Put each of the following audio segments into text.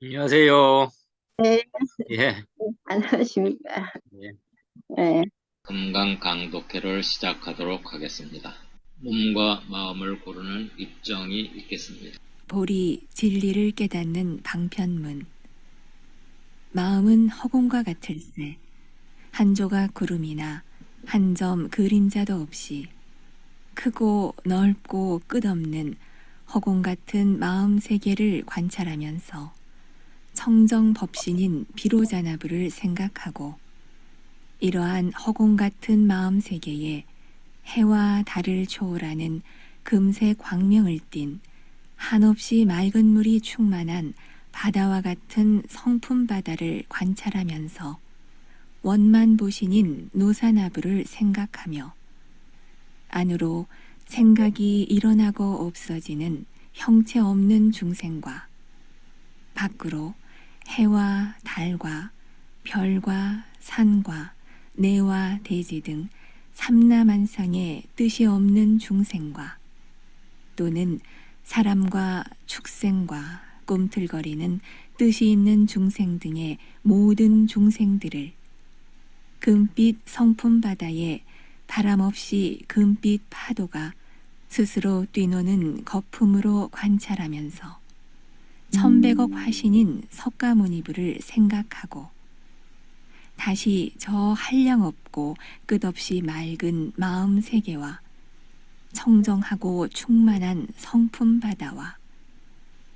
안녕하세요. 네, 예, 안녕하십니까. 예. 네, 금강 강독회를 시작하도록 하겠습니다. 몸과 마음을 고르는 입정이 있겠습니다. 볼이 진리를 깨닫는 방편문. 마음은 허공과 같을세. 한 조각 구름이나 한 점 그림자도 없이 크고 넓고 끝없는 허공 같은 마음 세계를 관찰하면서 청정법신인 비로자나부를 생각하고 이러한 허공 같은 마음 세계에 해와 달을 초월하는 금세 광명을 띤 한없이 맑은 물이 충만한 바다와 같은 성품 바다를 관찰하면서 원만보신인 노사나부를 생각하며 안으로 생각이 일어나고 없어지는 형체 없는 중생과 밖으로 해와 달과 별과 산과 내와 대지 등 삼라만상의 뜻이 없는 중생과 또는 사람과 축생과 꿈틀거리는 뜻이 있는 중생 등의 모든 중생들을 금빛 성품 바다에 바람없이 금빛 파도가 스스로 뛰노는 거품으로 관찰하면서 천백억 화신인 석가모니부를 생각하고 다시 저 한량없고 끝없이 맑은 마음 세계와 청정하고 충만한 성품 바다와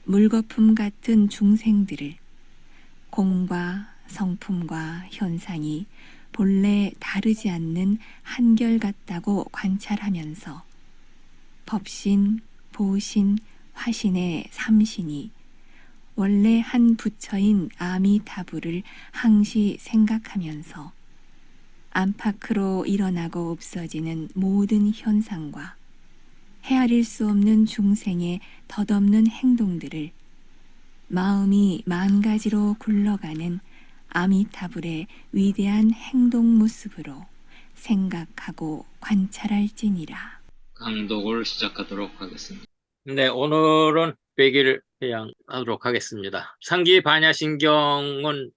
물거품 같은 중생들을 공과 성품과 현상이 본래 다르지 않는 한결같다고 관찰하면서 법신, 보신, 화신의 삼신이 원래 한 부처인 아미타부를 항시 생각하면서 안팎으로 일어나고 없어지는 모든 현상과 헤아릴 수 없는 중생의 덧없는 행동들을 마음이 만 가지로 굴러가는 아미타불의 위대한 행동 모습으로 생각하고 관찰할지니라. 강독을 시작하도록 하겠습니다. 네, 오늘은 백일 회양하도록 하겠습니다. 상기 반야신경은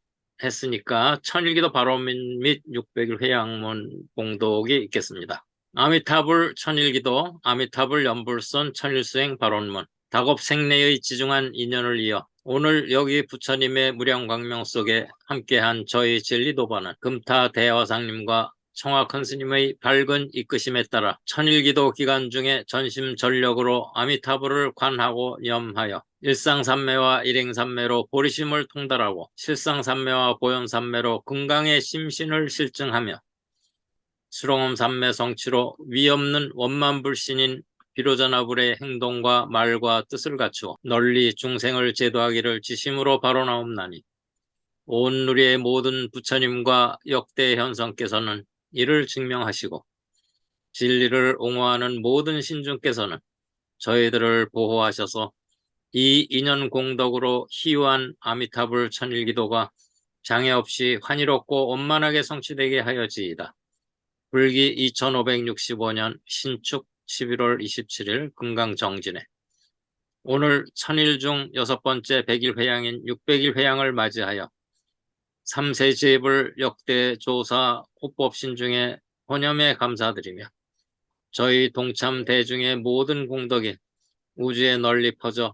했으니까 천일기도 발언문 및 600일 회양문 봉독이 있겠습니다. 아미타불 천일기도, 아미타불 연불선 천일수행 발언문, 다급 생내의 지중한 인연을 이어 오늘 여기 부처님의 무량광명 속에 함께한 저희 진리도반은 금타 대화상님과 청화큰 스님의 밝은 이끄심에 따라 천일기도 기간 중에 전심전력으로 아미타불을 관하고 염하여 일상삼매와 일행삼매로 보리심을 통달하고 실상삼매와 보현삼매로 금강의 심신을 실증하며 수롱엄삼매 성취로 위없는 원만불신인 비로자나불의 행동과 말과 뜻을 갖추어 널리 중생을 제도하기를 지심으로 발언하옵나니 온 누리의 모든 부처님과 역대 현성께서는 이를 증명하시고 진리를 옹호하는 모든 신중께서는 저희들을 보호하셔서 이 인연 공덕으로 희유한 아미타불 천일기도가 장애 없이 환희롭고 원만하게 성취되게 하여지이다. 불기 2565년 신축 11월 27일 금강정진에 오늘 천일 중 여섯 번째 백일 회양인 600일 회양을 맞이하여 3세 제불 역대 조사 호법신 중에 혼염에 감사드리며 저희 동참 대중의 모든 공덕이 우주에 널리 퍼져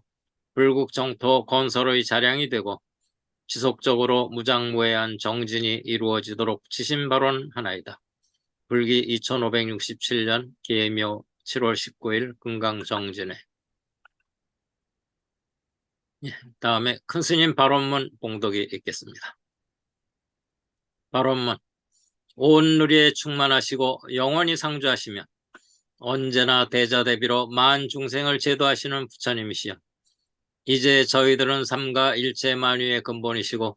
불국정토 건설의 자량이 되고 지속적으로 무장무해한 정진이 이루어지도록 지심발언하나이다. 불기 2567년 계묘 7월 19일 금강정진회. 다음에 큰스님 발언문 봉독이 있겠습니다. 발언문. 온 누리에 충만하시고 영원히 상주하시며 언제나 대자대비로 만 중생을 제도하시는 부처님이시여 이제 저희들은 삼가 일체 만유의 근본이시고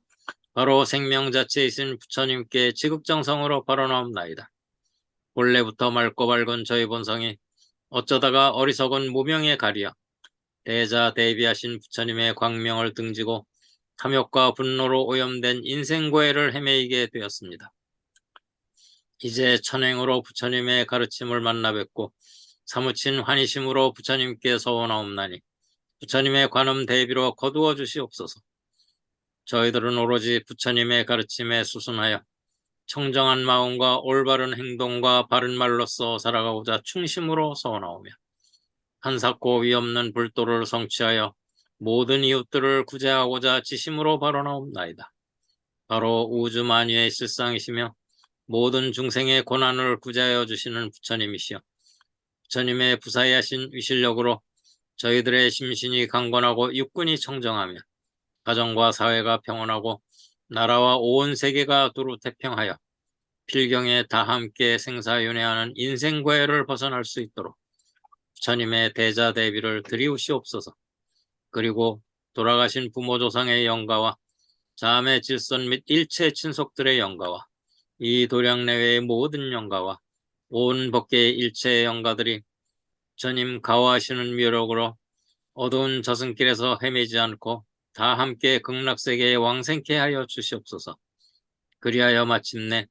바로 생명 자체이신 부처님께 지극정성으로 발언하옵나이다. 본래부터 맑고 밝은 저희 본성이 어쩌다가 어리석은 무명에 가리어 대자대비하신 부처님의 광명을 등지고 탐욕과 분노로 오염된 인생고해를 헤매이게 되었습니다. 이제 천행으로 부처님의 가르침을 만나 뵙고 사무친 환희심으로 부처님께 서원하옵나니 부처님의 관음 대비로 거두어 주시옵소서. 저희들은 오로지 부처님의 가르침에 수순하여 청정한 마음과 올바른 행동과 바른 말로써 살아가고자 충심으로 서원하오며 한사코 위없는 불도를 성취하여 모든 이웃들을 구제하고자 지심으로 발언하옵나이다. 바로 우주 만유의 실상이시며 모든 중생의 고난을 구제하여 주시는 부처님이시여 부처님의 부사하신 위실력으로 저희들의 심신이 강건하고 육군이 청정하며 가정과 사회가 평온하고 나라와 온 세계가 두루 태평하여 필경에 다 함께 생사윤회하는 인생과해를 벗어날 수 있도록 부처님의 대자대비를 드리우시옵소서. 그리고 돌아가신 부모 조상의 영가와 자매 질선 및 일체 친속들의 영가와 이 도량 내외의 모든 영가와 온 법계의 일체의 영가들이 부처님 가호하시는 묘력으로 어두운 저승길에서 헤매지 않고 다 함께 극락세계에 왕생케 하여 주시옵소서. 그리하여 마침내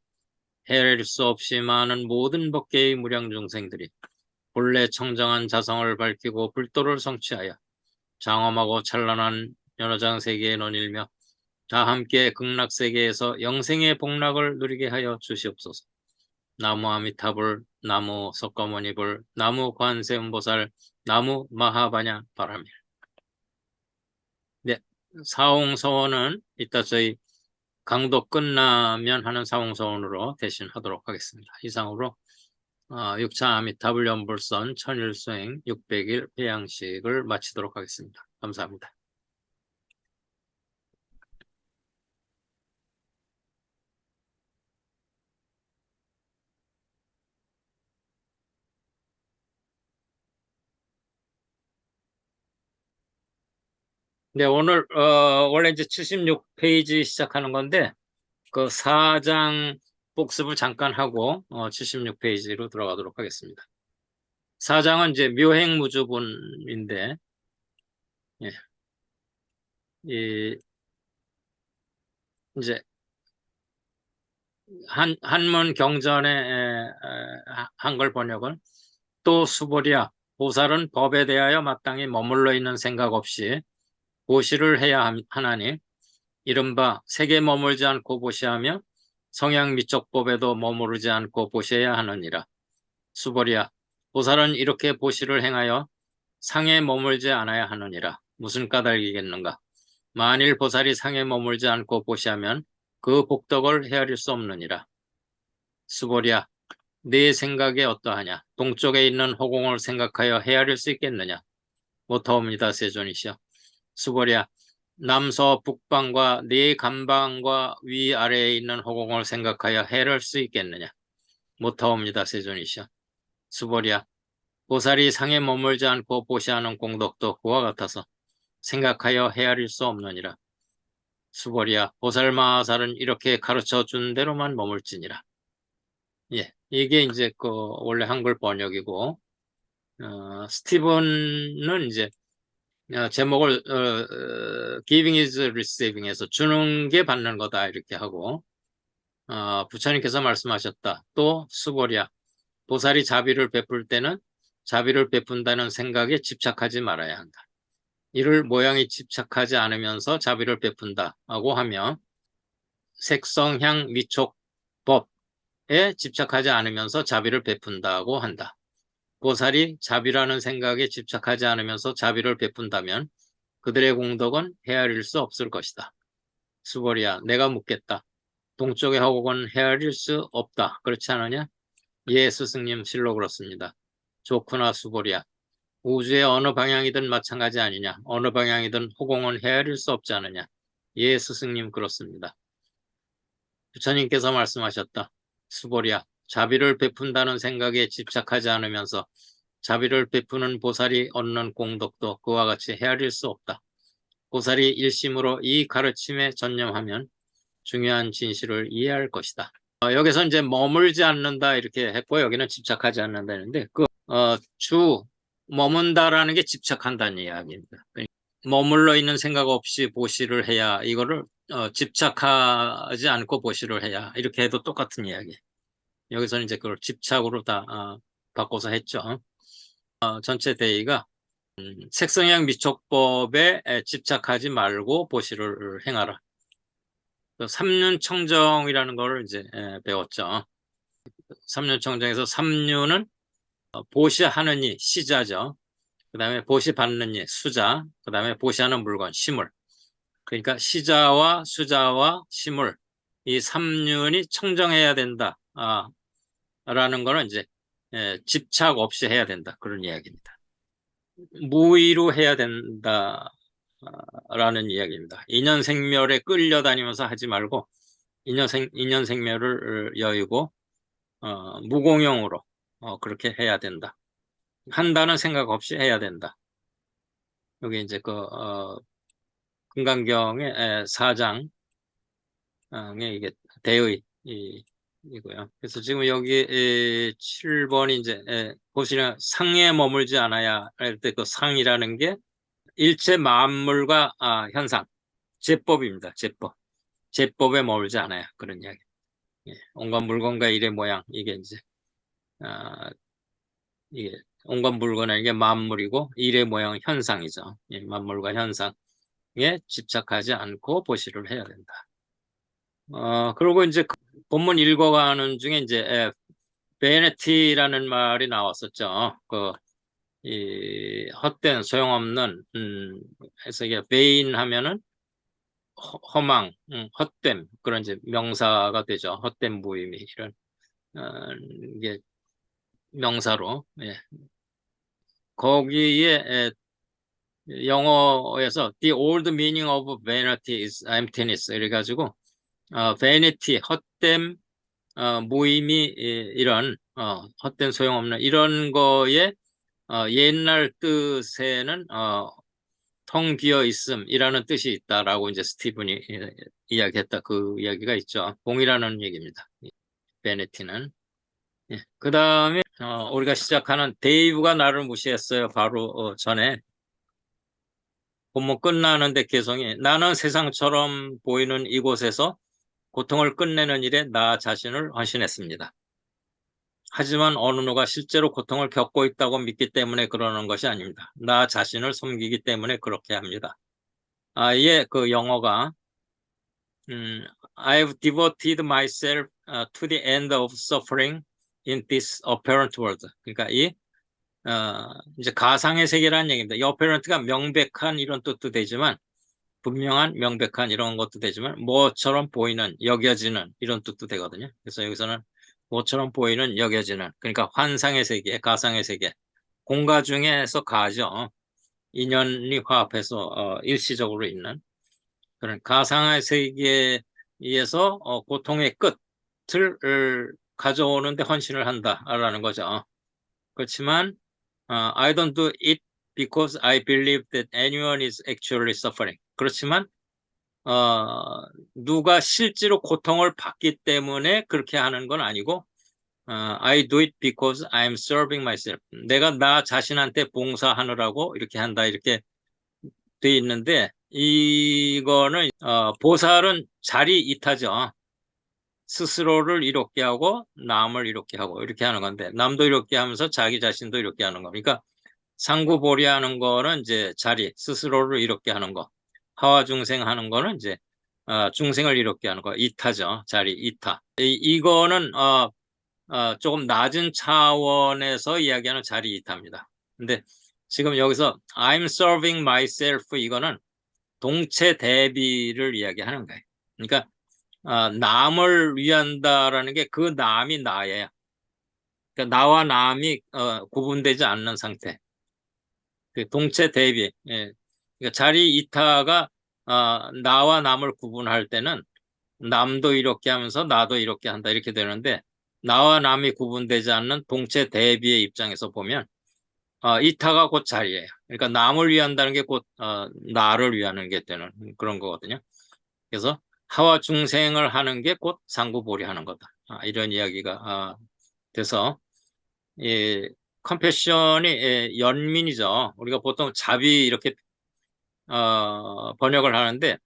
헤아릴 수 없이 많은 모든 법계의 무량 중생들이 본래 청정한 자성을 밝히고 불도를 성취하여 장엄하고 찬란한 연화장 세계에 논일며 다 함께 극락세계에서 영생의 복락을 누리게 하여 주시옵소서. 나무 아미타불, 나무 석가모니불, 나무 관세음보살, 나무 마하바냐 바라밀. 네, 사홍서원은 이따 저희 강도 끝나면 하는 사홍서원으로 대신 하도록 하겠습니다. 이상으로 6차 아미타불 연불선 천일수행 600일 배양식을 마치도록 하겠습니다. 감사합니다. 네, 오늘 원래 이제 76페이지 시작하는 건데 그 4장 복습을 잠깐 하고 76페이지로 들어가도록 하겠습니다. 4장은 이제 묘행무주본인데 예, 이제 한문 경전에 한글 번역은 또 수보리야 보살은 법에 대하여 마땅히 머물러 있는 생각 없이 보시를 해야 하나니 이른바 세계 머물지 않고 보시하며 성향 미적법에도 머무르지 않고 보셔야 하느니라. 수보리야 보살은 이렇게 보시를 행하여 상에 머물지 않아야 하느니라. 무슨 까닭이겠는가? 만일 보살이 상에 머물지 않고 보시하면 그 복덕을 헤아릴 수 없느니라. 수보리야 네 생각이 어떠하냐? 동쪽에 있는 허공을 생각하여 헤아릴 수 있겠느냐? 못하옵니다. 세존이시여. 수보리야 남서 북방과 네 간방과 위아래에 있는 허공을 생각하여 헤아릴 수 있겠느냐? 못하옵니다. 세존이시여. 수보리야 보살이 상에 머물지 않고 보시하는 공덕도 그와 같아서 생각하여 헤아릴 수 없느니라. 수보리야 보살마살은 이렇게 가르쳐 준 대로만 머물지니라. 예, 이게 이제 그 원래 한글 번역이고 스티븐은 이제 제목을 Giving is Receiving에서 주는 게 받는 거다 이렇게 하고 부처님께서 말씀하셨다. 또 수보리야 보살이 자비를 베풀 때는 자비를 베푼다는 생각에 집착하지 말아야 한다. 이를 모양이 집착하지 않으면서 자비를 베푼다고 하며 색성향 미촉 법에 집착하지 않으면서 자비를 베푼다고 한다. 보살이 자비라는 생각에 집착하지 않으면서 자비를 베푼다면 그들의 공덕은 헤아릴 수 없을 것이다. 수보리야 내가 묻겠다. 동쪽의 허공은 헤아릴 수 없다. 그렇지 않느냐? 예 스승님 실로 그렇습니다. 좋구나 수보리야. 우주의 어느 방향이든 마찬가지 아니냐. 어느 방향이든 허공은 헤아릴 수 없지 않느냐. 예 스승님 그렇습니다. 부처님께서 말씀하셨다. 수보리야 자비를 베푼다는 생각에 집착하지 않으면서 자비를 베푸는 보살이 얻는 공덕도 그와 같이 헤아릴 수 없다. 보살이 일심으로 이 가르침에 전념하면 중요한 진실을 이해할 것이다. 여기서 이제 머물지 않는다 이렇게 했고 여기는 집착하지 않는다 했는데 머문다라는 게 집착한다는 이야기입니다. 머물러 있는 생각 없이 보시를 해야 이거를 집착하지 않고 보시를 해야 이렇게 해도 똑같은 이야기. 여기서는 이제 그걸 집착으로 다 바꿔서 했죠. 전체 대의가 색성향 미촉법에 집착하지 말고 보시를 행하라. 그 삼륜청정이라는 걸 이제 배웠죠. 삼륜청정에서 삼륜은 보시하는 이 시자죠. 그 다음에 보시받는 이 수자, 그 다음에 보시하는 물건 시물. 그러니까 시자와 수자와 시물 이 삼륜이 청정해야 된다. 라는 거는 이제 집착 없이 해야 된다. 그런 이야기입니다. 무의로 해야 된다. 라는 이야기입니다. 인연생멸에 끌려다니면서 하지 말고 인연생멸을 여의고 무공용으로 그렇게 해야 된다. 한다는 생각 없이 해야 된다. 여기 이제 그 금강경의 4장에 이게 대의이고요. 그래서 지금 여기 7번이 이제 보시면 상에 머물지 않아야 할 때 그 상이라는 게 일체 만물과 현상, 제법입니다. 제법. 제법에 머물지 않아요. 그런 이야기. 예, 온갖 물건과 일의 모양, 이게 이제, 이게 온갖 물건은 이게 만물이고, 일의 모양은 현상이죠. 예, 만물과 현상에 집착하지 않고 보시를 해야 된다. 그리고 이제 본문 읽어가는 중에 이제, 베네티라는 말이 나왔었죠. 이 헛된 소용없는 해서 이게 vain 하면은 허망, 헛됨 그런 이제 명사가 되죠. 헛됨 무의미 이런 이게 명사로 거기에 영어에서 the old meaning of vanity is emptiness 이래가지고 vanity 헛됨 무의미 이런 헛된 소용없는 이런 거에 옛날 뜻에는 텅 비어 있음이라는 뜻이 있다라고 이제 스티븐이 이야기했다. 그 이야기가 있죠. 동일하는 얘기입니다. 베네티는. 그 다음에 우리가 시작하는 데이브가 나를 무시했어요. 바로 전에 본문 끝나는데 개성이 나는 세상처럼 보이는 이곳에서 고통을 끝내는 일에 나 자신을 헌신했습니다. 하지만 어느 누가 실제로 고통을 겪고 있다고 믿기 때문에 그러는 것이 아닙니다. 나 자신을 섬기기 때문에 그렇게 합니다. 예, 그 영어가 I've devoted myself to the end of suffering in this apparent world. 그러니까 이 이제 가상의 세계라는 얘기입니다. 이 apparent가 명백한 이런 뜻도 되지만 분명한 명백한 이런 것도 되지만 뭐처럼 보이는 여겨지는 이런 뜻도 되거든요. 그래서 여기서는 뭐처럼 보이는 여겨지는 그러니까 환상의 세계, 가상의 세계, 공가 중에서 가죠. 인연이 화합해서 일시적으로 있는 그런 가상의 세계에서 고통의 끝을 가져오는데 헌신을 한다라는 거죠. 그렇지만 I don't do it because I believe that anyone is actually suffering. 그렇지만 누가 실제로 고통을 받기 때문에 그렇게 하는 건 아니고 I do it because I'm serving myself. 내가 나 자신한테 봉사하느라고 이렇게 한다 이렇게 돼 있는데 이거는 보살은 자리 이타죠. 스스로를 이롭게 하고 남을 이롭게 하고 이렇게 하는 건데 남도 이롭게 하면서 자기 자신도 이롭게 하는 거니까 상구보리하는 거는 이제 자리 스스로를 이롭게 하는 거. 하와 중생하는 거는 이제 중생을 이롭게 하는 거 이타죠. 자리 이타. 이거는 조금 낮은 차원에서 이야기하는 자리 이타입니다. 근데 지금 여기서 I'm serving myself 이거는 동체 대비를 이야기하는 거예요. 그러니까 남을 위한다라는 게 그 남이 나예요. 그러니까 나와 남이 구분되지 않는 상태. 그 동체 대비. 예. 그러니까 자리 이타가 나와 남을 구분할 때는 남도 이렇게 하면서 나도 이렇게 한다 이렇게 되는데 나와 남이 구분되지 않는 동체 대비의 입장에서 보면 이타가 곧 자리예요. 그러니까 남을 위한다는 게 곧 나를 위하는 게 되는 그런 거거든요. 그래서 하와 중생을 하는 게 곧 상구보리 하는 거다. 이런 이야기가 돼서 컴패션이 연민이죠. 우리가 보통 자비 이렇게 번역을 하는데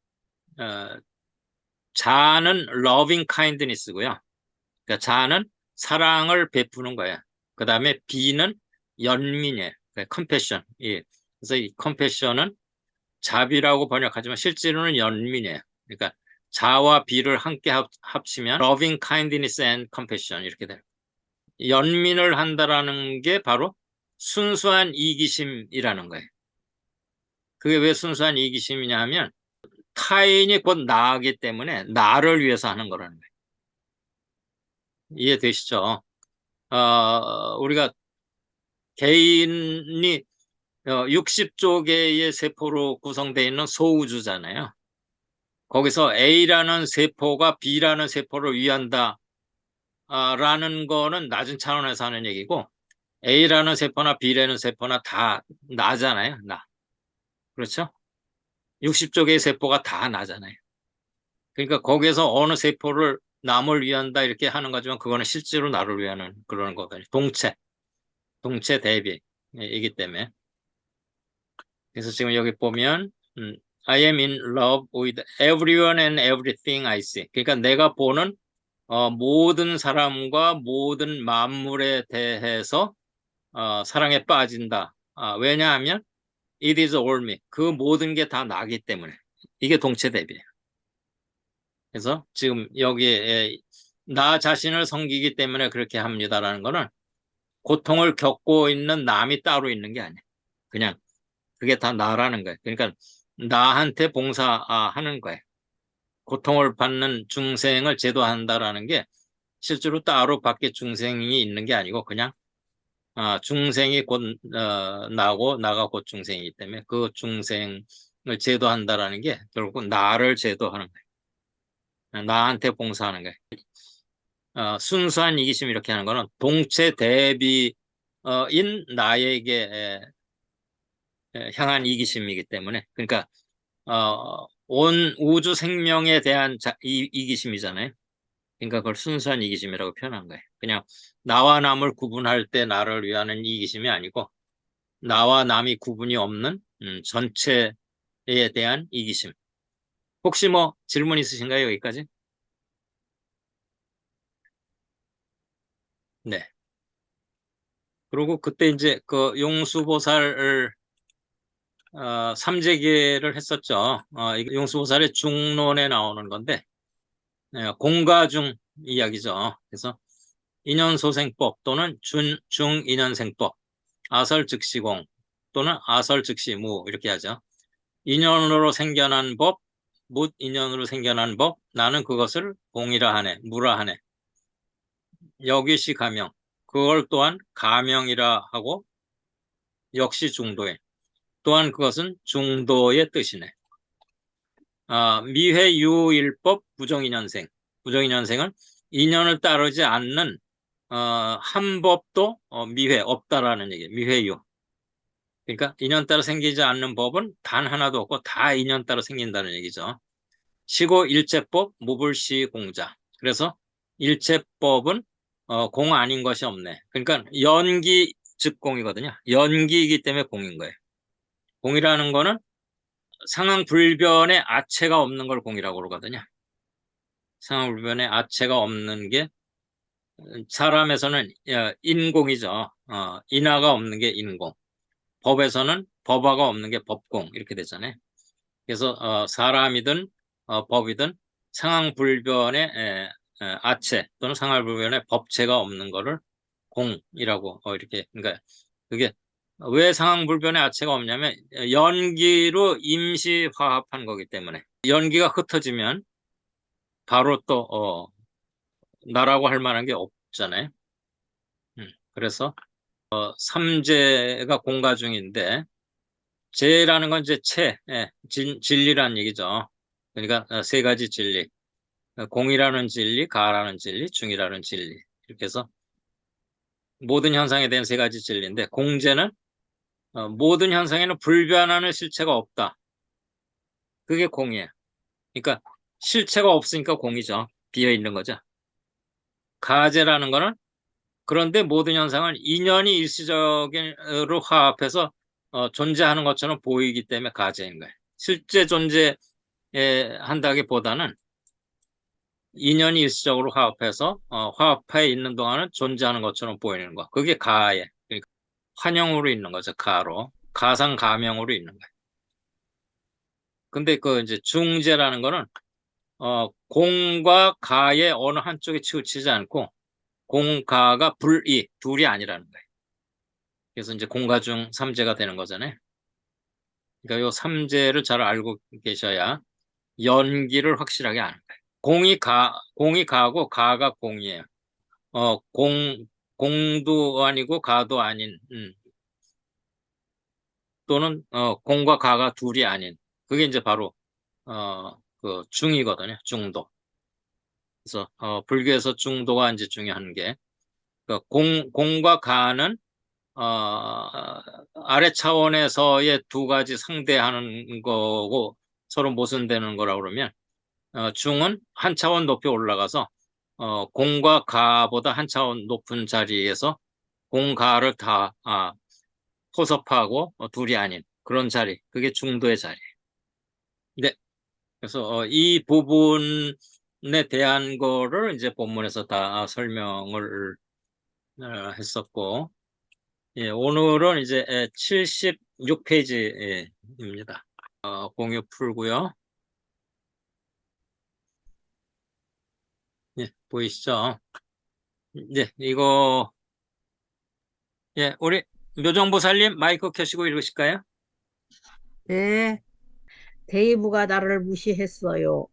자는 loving kindness고요. 그러니까 자는 사랑을 베푸는 거예요. 그 다음에 비는 연민이에요. 컴패션. 그래서 이 컴패션은 자비라고 번역하지만 실제로는 연민이에요. 그러니까 자와 비를 함께 합치면 loving kindness and compassion 이렇게 돼요. 연민을 한다라는 게 바로 순수한 이기심이라는 거예요. 그게 왜 순수한 이기심이냐 하면 타인이 곧 나이기 때문에 나를 위해서 하는 거라는 거예요. 이해되시죠? 우리가 개인이 60조 개의 세포로 구성되어 있는 소우주잖아요. 거기서 A라는 세포가 B라는 세포를 위한다 라는 거는 낮은 차원에서 하는 얘기고, A라는 세포나 B라는 세포나 다 나잖아요. 나. 그렇죠? 60조 개의 세포가 다 나잖아요. 그러니까 거기에서 어느 세포를 남을 위한다 이렇게 하는 거지만 그거는 실제로 나를 위하는 그런 거거든요. 동체 대비이기 때문에. 그래서 지금 여기 보면 I am in love with everyone and everything I see. 그러니까 내가 보는 모든 사람과 모든 만물에 대해서 사랑에 빠진다. 왜냐하면 it is all me. 그 모든 게 다 나기 때문에. 이게 동체 대비예요. 그래서 지금 여기에 나 자신을 섬기기 때문에 그렇게 합니다라는 거는 고통을 겪고 있는 남이 따로 있는 게 아니에요. 그냥 그게 다 나라는 거예요. 그러니까 나한테 봉사하는 거예요. 고통을 받는 중생을 제도한다라는 게 실제로 따로 밖에 중생이 있는 게 아니고 그냥 중생이 곧 나고 나가 곧 중생이기 때문에 그 중생을 제도한다라는 게 결국 나를 제도하는 거예요. 나한테 봉사하는 거예요. 순수한 이기심 이렇게 하는 거는 동체 대비인 나에게 향한 이기심이기 때문에 그러니까 온 우주 생명에 대한 이기심이잖아요. 그러니까 그걸 순수한 이기심이라고 표현한 거예요. 그냥 나와 남을 구분할 때 나를 위하는 이기심이 아니고 나와 남이 구분이 없는 전체에 대한 이기심. 혹시 뭐 질문 있으신가요? 여기까지? 네. 그리고 그때 이제 그 용수보살을 삼재기를 했었죠. 용수보살의 중론에 나오는 건데 공가중 이야기죠. 그래서 인연소생법 또는 중인연생법, 아설즉시공 또는 아설즉시무 이렇게 하죠. 인연으로 생겨난 법, 묻인연으로 생겨난 법, 나는 그것을 공이라 하네, 무라 하네. 여기시 가명, 그걸 또한 가명이라 하고 역시 중도에. 또한 그것은 중도의 뜻이네. 미회유일법 부정인연생. 부정인연생은 인연을 따르지 않는 한 법도 미회 없다라는 얘기예요. 미회유. 그러니까 인연 따라 생기지 않는 법은 단 하나도 없고 다 인연 따라 생긴다는 얘기죠. 시고 일체법 무불시 공자. 그래서 일체법은 공 아닌 것이 없네. 그러니까 연기 즉 공이거든요. 연기이기 때문에 공인 거예요. 공이라는 거는 상황불변에 아체가 없는 걸 공이라고 그러거든요. 상황불변에 아체가 없는 게 사람에서는 인공이죠. 인하가 없는 게 인공. 법에서는 법화가 없는 게 법공 이렇게 되잖아요. 그래서 사람이든 법이든 상황불변에 아체 또는 상황불변에 법체가 없는 거를 공이라고 이렇게 그러니까 그게 왜 상황불변에 아체가 없냐면 연기로 임시 화합한 거기 때문에 연기가 흩어지면 바로 또 나라고 할 만한 게 없잖아요. 그래서 삼재가 공가 중인데 재라는 건 이제 진리라는 얘기죠. 그러니까 세 가지 진리, 공이라는 진리, 가라는 진리, 중이라는 진리 이렇게 해서 모든 현상에 대한 세 가지 진리인데 공재는 모든 현상에는 불변하는 실체가 없다. 그게 공이에요. 그러니까 실체가 없으니까 공이죠. 비어있는 거죠. 가재라는 거는 그런데 모든 현상은 인연이 일시적으로 화합해서 존재하는 것처럼 보이기 때문에 가재인 거예요. 실제 존재한다기보다는 인연이 일시적으로 화합해서 화합해 있는 동안은 존재하는 것처럼 보이는 거. 그게 가예. 그러니까 환영으로 있는 거죠. 가로. 가상가명으로 있는 거예요. 근데 그 이제 중재라는 거는 공과 가의 어느 한쪽에 치우치지 않고 공가가 불이 둘이 아니라는 거예요. 그래서 이제 공가중 삼재가 되는 거잖아요. 그러니까 요 삼재를 잘 알고 계셔야 연기를 확실하게 아는 거예요. 공이 가고 가가 공이에요. 공도 아니고 가도 아닌, 또는 공과 가가 둘이 아닌, 그게 이제 바로 그 중이거든요. 중도. 그래서 불교에서 중도가 이제 중요한 게, 그 공과 가는 아래 차원에서의 두 가지 상대하는 거고 서로 모순되는 거라 그러면, 중은 한 차원 높이 올라가서 공과 가보다 한 차원 높은 자리에서 공가를 다 포섭하고 둘이 아닌 그런 자리, 그게 중도의 자리. 네, 그래서 이 부분에 대한 거를 이제 본문에서 다 설명을 했었고, 예, 오늘은 이제 76페이지입니다. 공유 풀고요. 예, 보이시죠? 네, 이거, 예, 우리 묘정보살님 마이크 켜시고 읽으실까요? 네, 대부가 나를 무시했어요.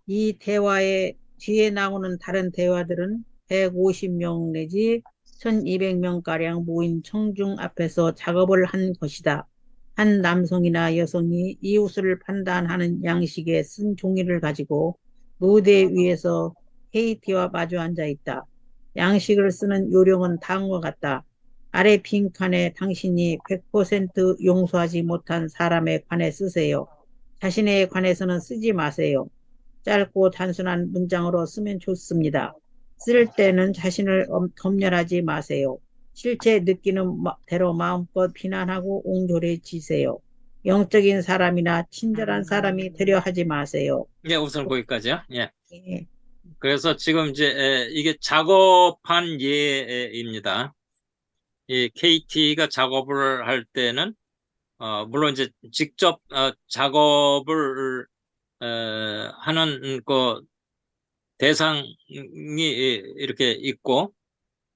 이 대화의 뒤에 나오는 다른 대화들은 150명 내지 1200명가량 모인 청중 앞에서 작업을 한 것이다. 한 남성이나 여성이 이웃을 판단하는 양식에 쓴 종이를 가지고 무대 위에서 KT와 마주 앉아 있다. 양식을 쓰는 요령은 다음과 같다. 아래 빈칸에 당신이 100% 용서하지 못한 사람에 관해 쓰세요. 자신에 관해서는 쓰지 마세요. 짧고 단순한 문장으로 쓰면 좋습니다. 쓸 때는 자신을 검열하지 마세요. 실제 느끼는 대로 마음껏 비난하고 옹졸해지세요. 영적인 사람이나 친절한 사람이 되려 하지 마세요. 예, 우선 거기까지요. 예. 예, 그래서 지금 이제 이게 작업한 예입니다. 이 KT가 작업을 할 때는 물론 이제 직접 작업을 하는 그 대상이 이렇게 있고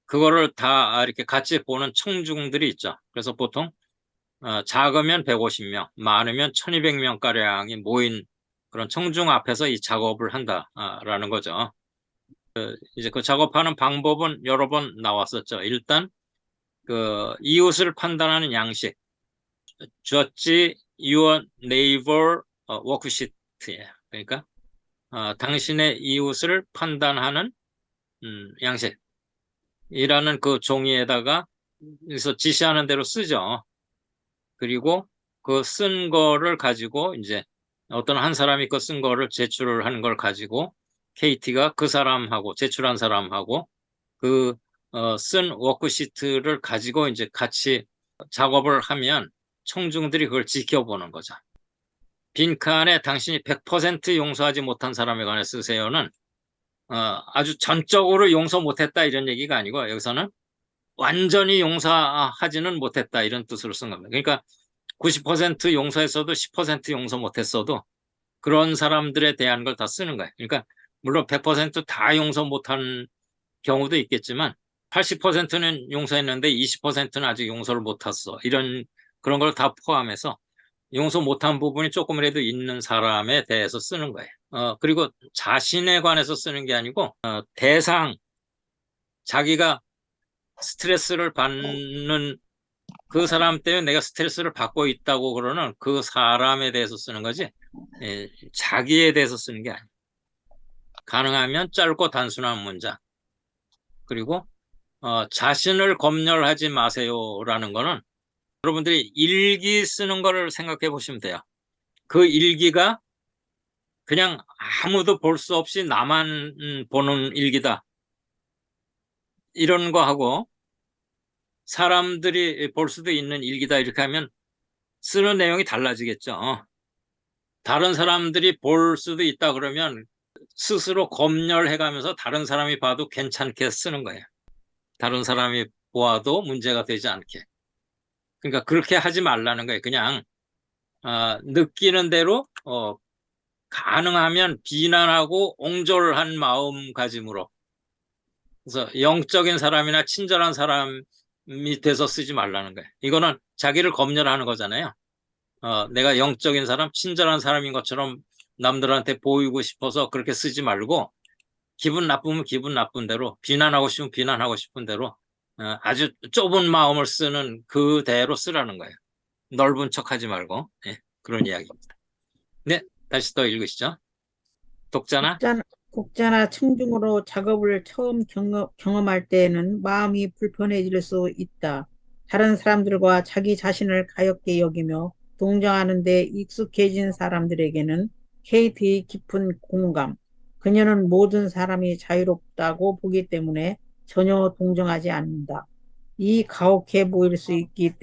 그거를 다 이렇게 같이 보는 청중들이 있죠. 그래서 보통 작으면 150명, 많으면 1200명 가량이 모인 그런 청중 앞에서 이 작업을 한다라는 거죠. 이제 그 작업하는 방법은 여러 번 나왔었죠. 일단 그 이웃을 판단하는 양식, judge your neighbor worksheet예요. 그러니까 당신의 이웃을 판단하는 양식이라는 그 종이에다가 그래서 지시하는 대로 쓰죠. 그리고 그 쓴 거를 가지고 이제 어떤 한 사람이 그 쓴 거를 제출을 하는 걸 가지고 KT가 그 사람하고 제출한 사람하고 그 쓴 워크시트를 가지고 이제 같이 작업을 하면 청중들이 그걸 지켜보는 거죠. 빈칸에 당신이 100% 용서하지 못한 사람에 관해 쓰세요는 아주 전적으로 용서 못했다 이런 얘기가 아니고 여기서는 완전히 용서하지는 못했다 이런 뜻으로 쓴 겁니다. 그러니까 90% 용서했어도 10% 용서 못했어도 그런 사람들에 대한 걸 다 쓰는 거예요. 그러니까 물론 100%다 용서 못한 경우도 있겠지만 80%는 용서했는데 20%는 아직 용서를 못했어. 이런 그런 걸 다 포함해서 용서 못한 부분이 조금이라도 있는 사람에 대해서 쓰는 거예요. 그리고 자신에 관해서 쓰는 게 아니고 대상, 자기가 스트레스를 받는 그 사람 때문에 내가 스트레스를 받고 있다고 그러는 그 사람에 대해서 쓰는 거지 자기에 대해서 쓰는 게 아니에요. 가능하면 짧고 단순한 문장. 그리고 자신을 검열하지 마세요라는 거는 여러분들이 일기 쓰는 거를 생각해 보시면 돼요. 그 일기가 그냥 아무도 볼 수 없이 나만 보는 일기다. 이런 거 하고 사람들이 볼 수도 있는 일기다 이렇게 하면 쓰는 내용이 달라지겠죠. 다른 사람들이 볼 수도 있다 그러면 스스로 검열해가면서 다른 사람이 봐도 괜찮게 쓰는 거예요. 다른 사람이 보아도 문제가 되지 않게. 그러니까 그렇게 하지 말라는 거예요. 그냥 느끼는 대로 가능하면 비난하고 옹졸한 마음가짐으로. 그래서 영적인 사람이나 친절한 사람이 돼서 쓰지 말라는 거예요. 이거는 자기를 검열하는 거잖아요. 내가 영적인 사람, 친절한 사람인 것처럼 남들한테 보이고 싶어서 그렇게 쓰지 말고 기분 나쁘면 기분 나쁜 대로, 비난하고 싶으면 비난하고 싶은 대로 아주 좁은 마음을 쓰는 그대로 쓰라는 거예요. 넓은 척하지 말고. 예, 그런 이야기입니다. 네, 다시 또 읽으시죠. 독자나 국자나 청중으로 작업을 처음 경험할 때에는 마음이 불편해질 수 있다. 다른 사람들과 자기 자신을 가볍게 여기며 동정하는 데 익숙해진 사람들에게는 케이트의 깊은 공감, 그녀는 모든 사람이 자유롭다고 보기 때문에 전혀 동정하지 않는다. 이 가혹해 보일 수 있기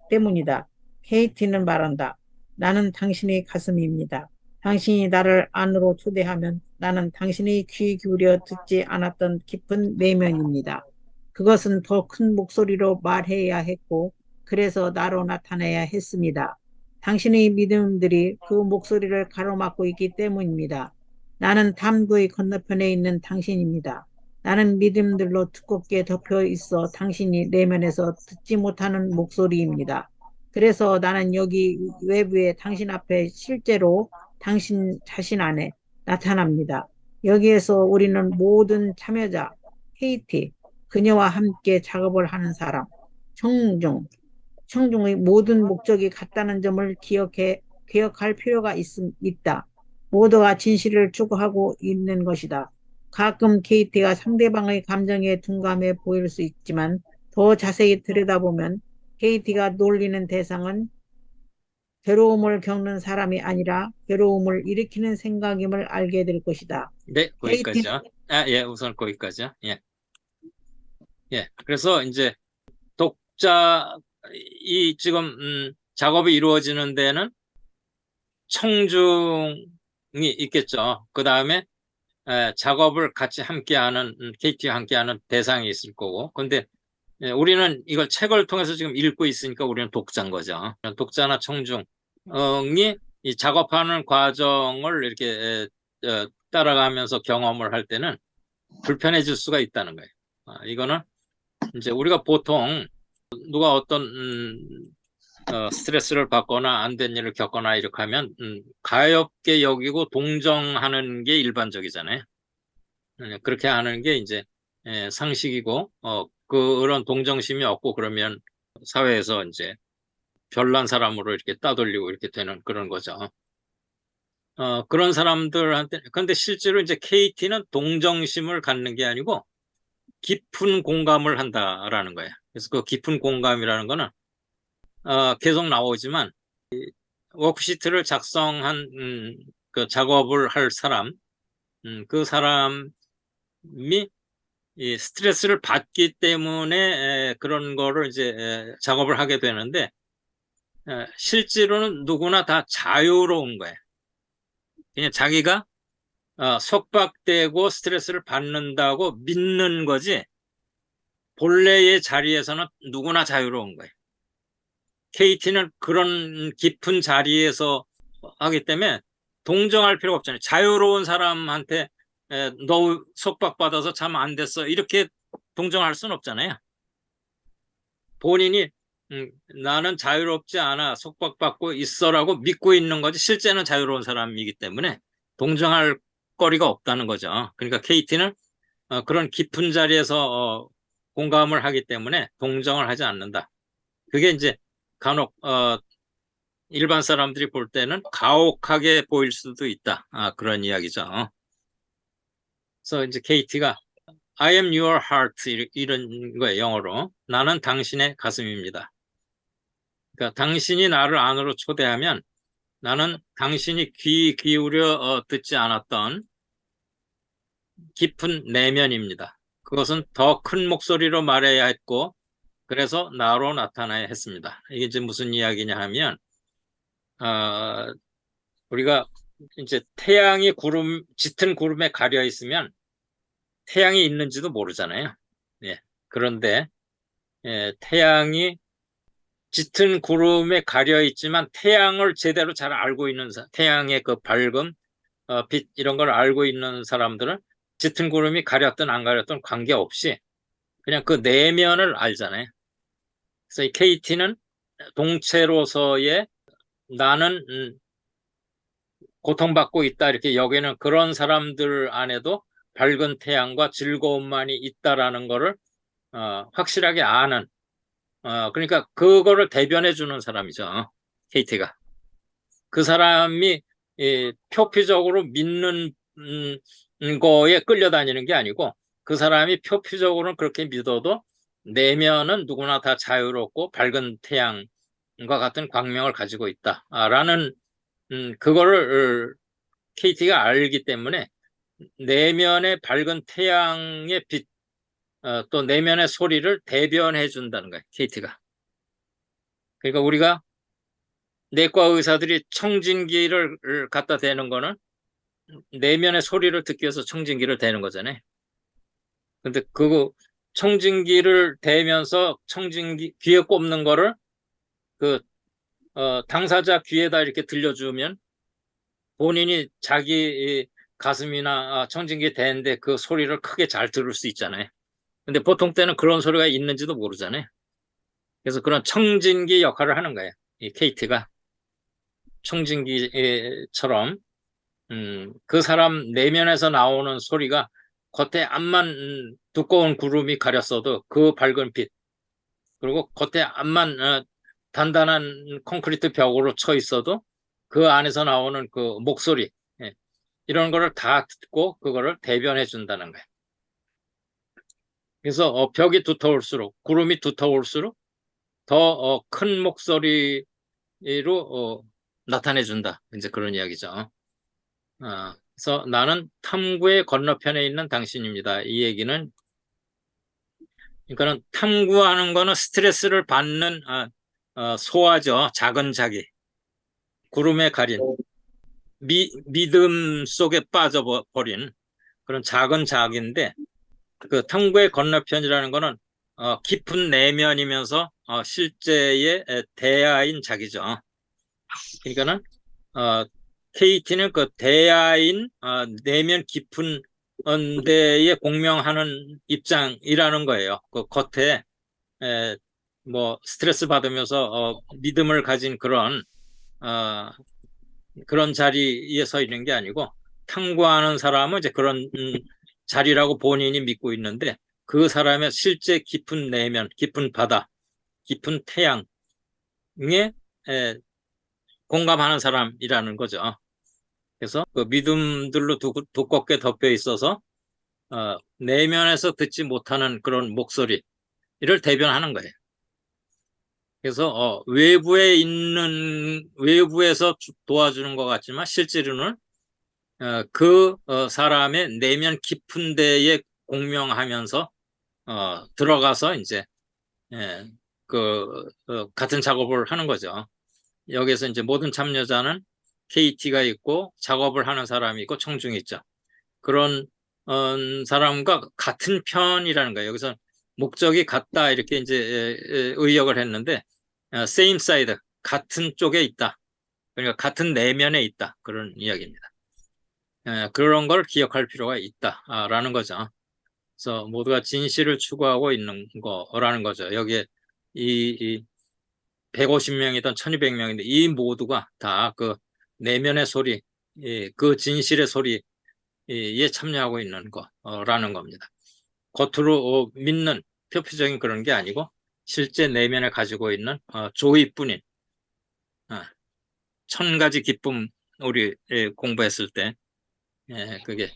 때문이다. 케이티는 말한다. 나는 당신의 가슴입니다. 당신이 나를 안으로 초대하면 나는 당신의 귀 기울여 듣지 않았던 깊은 내면입니다. 그것은 더 큰 목소리로 말해야 했고, 그래서 나로 나타나야 했습니다. 당신의 믿음들이 그 목소리를 가로막고 있기 때문입니다. 나는 담구의 건너편에 있는 당신입니다. 나는 믿음들로 두껍게 덮여 있어 당신이 내면에서 듣지 못하는 목소리입니다. 그래서 나는 여기 외부에 당신 앞에 실제로 당신 자신 안에 나타납니다. 여기에서 우리는 모든 참여자, 케이티, 그녀와 함께 작업을 하는 사람, 청중의 모든 목적이 같다는 점을 기억할 필요가 있다. 모두가 진실을 추구하고 있는 것이다. 가끔 케이티가 상대방의 감정에 둔감해 보일 수 있지만 더 자세히 들여다보면 케이티가 놀리는 대상은 괴로움을 겪는 사람이 아니라 괴로움을 일으키는 생각임을 알게 될 것이다. 네, 거기까지요. 예, 우선 거기까지요. 예. 예. 그래서 이제 독자이 지금 작업이 이루어지는 데는 청중이 있겠죠. 그 다음에 작업을 같이 함께하는 KT와 함께하는 대상이 있을 거고. 근데 우리는 이걸 책을 통해서 지금 읽고 있으니까 우리는 독자인 거죠. 독자나 청중이 이 작업하는 과정을 이렇게 따라가면서 경험을 할 때는 불편해질 수가 있다는 거예요. 이거는 이제 우리가 보통 누가 어떤 스트레스를 받거나 안 된 일을 겪거나 이렇게 하면 가엽게 여기고 동정하는 게 일반적이잖아요. 그렇게 하는 게 이제 상식이고 그런 동정심이 없고 그러면 사회에서 이제 별난 사람으로 이렇게 따돌리고 이렇게 되는 그런 거죠. 그런 사람들한테 근데 실제로 이제 KT는 동정심을 갖는 게 아니고 깊은 공감을 한다라는 거예요. 그래서 그 깊은 공감이라는 거는 계속 나오지만 워크시트를 작성한 그 작업을 할 사람, 그 사람이 이 스트레스를 받기 때문에 그런 거를 이제 작업을 하게 되는데 실제로는 누구나 다 자유로운 거예요. 그냥 자기가 속박되고 스트레스를 받는다고 믿는 거지 본래의 자리에서는 누구나 자유로운 거예요. KT는 그런 깊은 자리에서 하기 때문에 동정할 필요가 없잖아요. 자유로운 사람한테 너 속박받아서 잠 안 됐어 이렇게 동정할 수는 없잖아요. 본인이 나는 자유롭지 않아 속박받고 있어라고 믿고 있는 거지 실제는 자유로운 사람이기 때문에 동정할 거리가 없다는 거죠. 그러니까 KT는 그런 깊은 자리에서 공감을 하기 때문에 동정을 하지 않는다. 그게 이제 간혹 일반 사람들이 볼 때는 가혹하게 보일 수도 있다. 그런 이야기죠. 그래서 이제 KT가 I am your heart 이런 거예요. 영어로. 나는 당신의 가슴입니다. 그러니까 당신이 나를 안으로 초대하면 나는 당신이 귀 기울여 듣지 않았던 깊은 내면입니다. 그것은 더 큰 목소리로 말해야 했고 그래서 나로 나타나야 했습니다. 이게 이제 무슨 이야기냐 하면 우리가 이제 태양이 짙은 구름에 가려 있으면 태양이 있는지도 모르잖아요. 예. 그런데 태양이 짙은 구름에 가려 있지만 태양을 제대로 잘 알고 있는 태양의 그 밝음, 빛 이런 걸 알고 있는 사람들은 짙은 구름이 가렸든 안 가렸든 관계없이 그냥 그 내면을 알잖아요. 그래서 이 KT는 동체로서의 나는 고통받고 있다 이렇게 여기는 그런 사람들 안에도 밝은 태양과 즐거움만이 있다라는 거를 확실하게 아는 그러니까 그거를 대변해 주는 사람이죠. KT가. 그 사람이 표피적으로 믿는 거에 끌려다니는 게 아니고 그 사람이 표피적으로는 그렇게 믿어도 내면은 누구나 다 자유롭고 밝은 태양과 같은 광명을 가지고 있다라는 그거를 KT가 알기 때문에 내면의 밝은 태양의 빛, 또 내면의 소리를 대변해 준다는 거예요, KT가. 그러니까 우리가 내과 의사들이 청진기를 갖다 대는 거는 내면의 소리를 듣기 위해서 청진기를 대는 거잖아요. 근데 그거 청진기를 대면서 청진기 귀에 꼽는 거를 그 당사자 귀에다 이렇게 들려주면 본인이 자기 가슴이나 청진기에 대는데 그 소리를 크게 잘 들을 수 있잖아요. 근데 보통 때는 그런 소리가 있는지도 모르잖아요. 그래서 그런 청진기 역할을 하는 거예요. 이 KT가 청진기처럼 그 사람 내면에서 나오는 소리가 겉에 앞만 두꺼운 구름이 가렸어도 그 밝은 빛 그리고 겉에 앞만 단단한 콘크리트 벽으로 쳐 있어도 그 안에서 나오는 그 목소리 이런 거를 다 듣고 그거를 대변해 준다는 거예요. 그래서 벽이 두터울수록 구름이 두터울수록 더 큰 목소리로 나타내 준다. 이제 그런 이야기죠. 그래서 나는 탐구의 건너편에 있는 당신입니다. 이 얘기는 그러니까는 탐구하는 거는 스트레스를 받는 소화죠. 작은 자기. 구름에 가린 믿음 속에 빠져버린 그런 작은 자기인데 그 탐구의 건너편이라는 거는 깊은 내면이면서 실제의 대하인 자기죠. 그러니까는 KT는 그 대하인 내면 깊은 데에 공명하는 입장이라는 거예요. 그 겉에 뭐 스트레스 받으면서 믿음을 가진 그런 자리에 서 있는 게 아니고 탐구하는 사람은 이제 그런 자리라고 본인이 믿고 있는데 그 사람의 실제 깊은 내면, 깊은 바다, 깊은 태양에 공감하는 사람이라는 거죠. 그래서 그 믿음들로 두껍게 덮여 있어서 내면에서 듣지 못하는 그런 목소리를 대변하는 거예요. 그래서 외부에서 도와주는 것 같지만 실제로는 그 사람의 내면 깊은 데에 공명하면서 들어가서 이제 같은 작업을 하는 거죠. 여기서 이제 모든 참여자는 KT가 있고 작업을 하는 사람이 있고 청중이 있죠. 그런 사람과 같은 편이라는 거예요. 여기서 목적이 같다 이렇게 이제 의역을 했는데 same side 같은 쪽에 있다. 그러니까 같은 내면에 있다. 그런 이야기입니다. 그런 걸 기억할 필요가 있다라는 거죠. 그래서 모두가 진실을 추구하고 있는 거라는 거죠. 여기에 이 150명이든 1200명인데 이 모두가 다 그 내면의 소리, 그 진실의 소리에 참여하고 있는 거라는 겁니다. 겉으로 믿는 표피적인 그런 게 아니고 실제 내면에 가지고 있는 조이뿐인 1000가지 기쁨 우리 공부했을 때 그게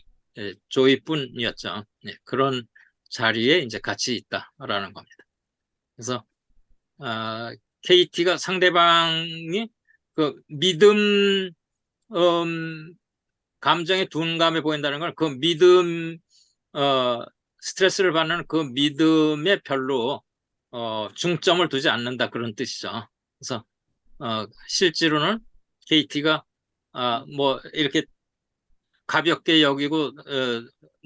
조이뿐이었죠. 그런 자리에 이제 같이 있다라는 겁니다. 그래서 KT가 상대방이 그 믿음 감정에 둔감해 보인다는 건 그 믿음 스트레스를 받는 그 믿음에 별로 중점을 두지 않는다 그런 뜻이죠. 그래서 실제로는 KT가 뭐 이렇게 가볍게 여기고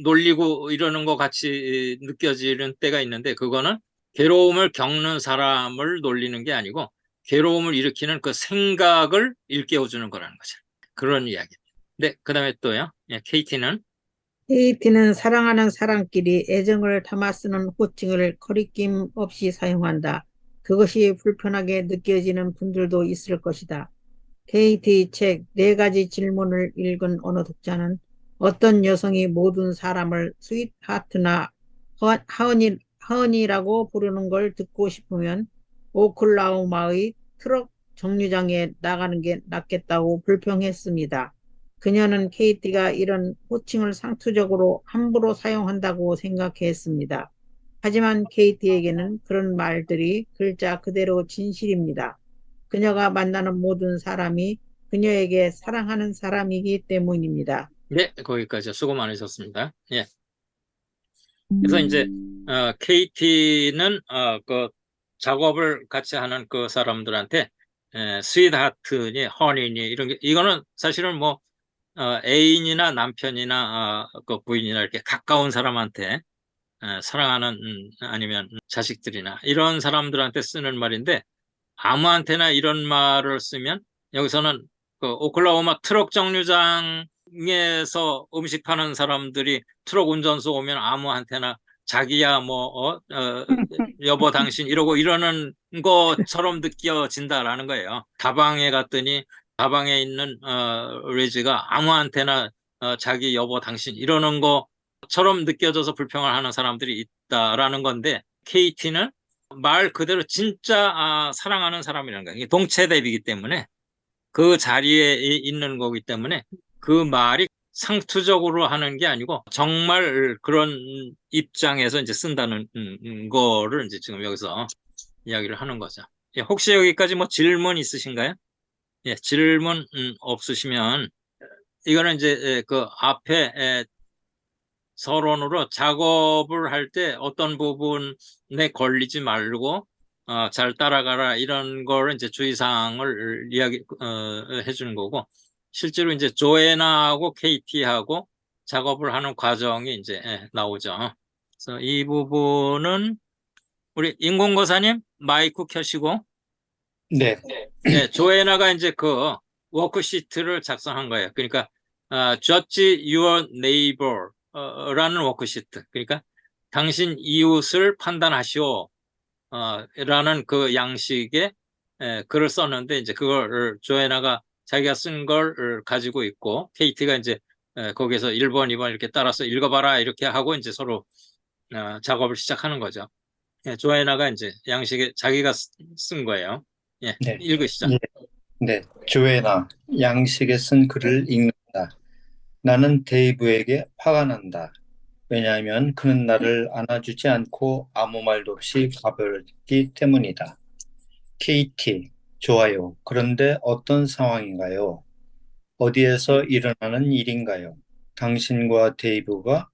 놀리고 이러는 것 같이 느껴지는 때가 있는데 그거는 괴로움을 겪는 사람을 놀리는 게 아니고 괴로움을 일으키는 그 생각을 일깨워주는 거라는 거죠. 그런 이야기입니다. 네, 그 다음에 또요. 예, KT는 KT는 사랑하는 사람끼리 애정을 담아 쓰는 호칭을 거리낌 없이 사용한다. 그것이 불편하게 느껴지는 분들도 있을 것이다. KT 책 네 가지 질문을 읽은 어느 독자는 어떤 여성이 모든 사람을 스윗하트나 허니라고 부르는 걸 듣고 싶으면 오클라호마의 트럭 정류장에 나가는 게 낫겠다고 불평했습니다. 그녀는 KT가 이런 호칭을 상투적으로 함부로 사용한다고 생각했습니다. 하지만 KT에게는 그런 말들이 글자 그대로 진실입니다. 그녀가 만나는 모든 사람이 그녀에게 사랑하는 사람이기 때문입니다. 네, 거기까지 수고 많으셨습니다. 예. 그래서 이제 KT는 그 작업을 같이 하는 그 사람들한테 스윗하트니 허니니 이런 게 이거는 사실은 뭐 애인이나 남편이나 그 부인이나 이렇게 가까운 사람한테 사랑하는 아니면 자식들이나 이런 사람들한테 쓰는 말인데 아무한테나 이런 말을 쓰면 여기서는 그 오클라호마 트럭 정류장에서 음식 파는 사람들이 트럭 운전수 오면 아무한테나 자기야 여보 당신 이러고 이러는 것처럼 느껴진다라는 거예요. 다방에 갔더니 다방에 있는 레지가 아무한테나 자기 여보 당신 이러는 것처럼 느껴져서 불평을 하는 사람들이 있다라는 건데 KT는 말 그대로 진짜 사랑하는 사람이라는 거예요. 이게 동체 대비이기 때문에 그 자리에 있는 거기 때문에 그 말이 상투적으로 하는 게 아니고 정말 그런 입장에서 이제 쓴다는 거를 이제 지금 여기서 이야기를 하는 거죠. 예, 혹시 여기까지 뭐 질문 있으신가요? 예, 질문 없으시면 이거는 이제 그 앞에 서론으로 작업을 할 때 어떤 부분에 걸리지 말고 잘 따라가라 이런 걸 이제 주의사항을 이야기 해주는 거고 실제로 이제 조애나하고 KT하고 작업을 하는 과정이 이제 나오죠. 그래서 이 부분은 우리 인공거사님 마이크 켜시고 네, 네, 조애나가 이제 그 워크시트를 작성한 거예요. 그러니까 judge your neighbor 라는 워크시트. 그러니까 당신 이웃을 판단하시오 라는 그 양식의 글을 썼는데 이제 그걸 조애나가 자기가 쓴 걸 가지고 있고 KT가 이제 거기에서 1번, 2번 이렇게 따라서 읽어봐라 이렇게 하고 이제 서로 작업을 시작하는 거죠. 조애나가 이제 양식에 자기가 쓴 거예요. 예, 네, 읽으시죠. 예, 네. 조애나 양식에 쓴 글을 읽는다. 나는 데이브에게 화가 난다. 왜냐하면 그는 나를 안아주지 않고 아무 말도 없이 가버렸기 때문이다. KT, 좋아요. 그런데 어떤 상황인가요? 어디에서 일어나는 일인가요? 당신과 데이브가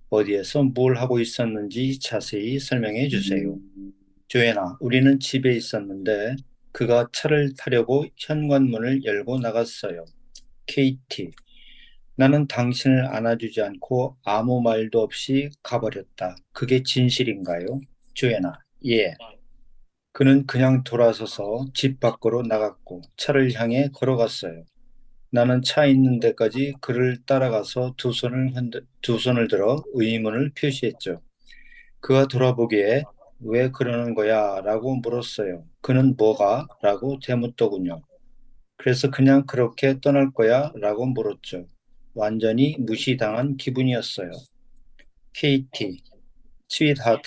어디에서 뭘 하고 있었는지 자세히 설명해 주세요. 조애나, 우리는 집에 있었는데 그가 차를 타려고 현관문을 열고 나갔어요. KT, 나는 당신을 안아주지 않고 아무 말도 없이 가버렸다. 그게 진실인가요? 조애나, 예. 그는 그냥 돌아서서 집 밖으로 나갔고 차를 향해 걸어갔어요. 나는 차 있는 데까지 그를 따라가서 두 손을 들어 의문을 표시했죠. 그가 돌아보기에 왜 그러는 거야? 라고 물었어요. 그는 뭐가? 라고 되묻더군요. 그래서 그냥 그렇게 떠날 거야? 라고 물었죠. 완전히 무시당한 기분이었어요. KT, 스윗하트,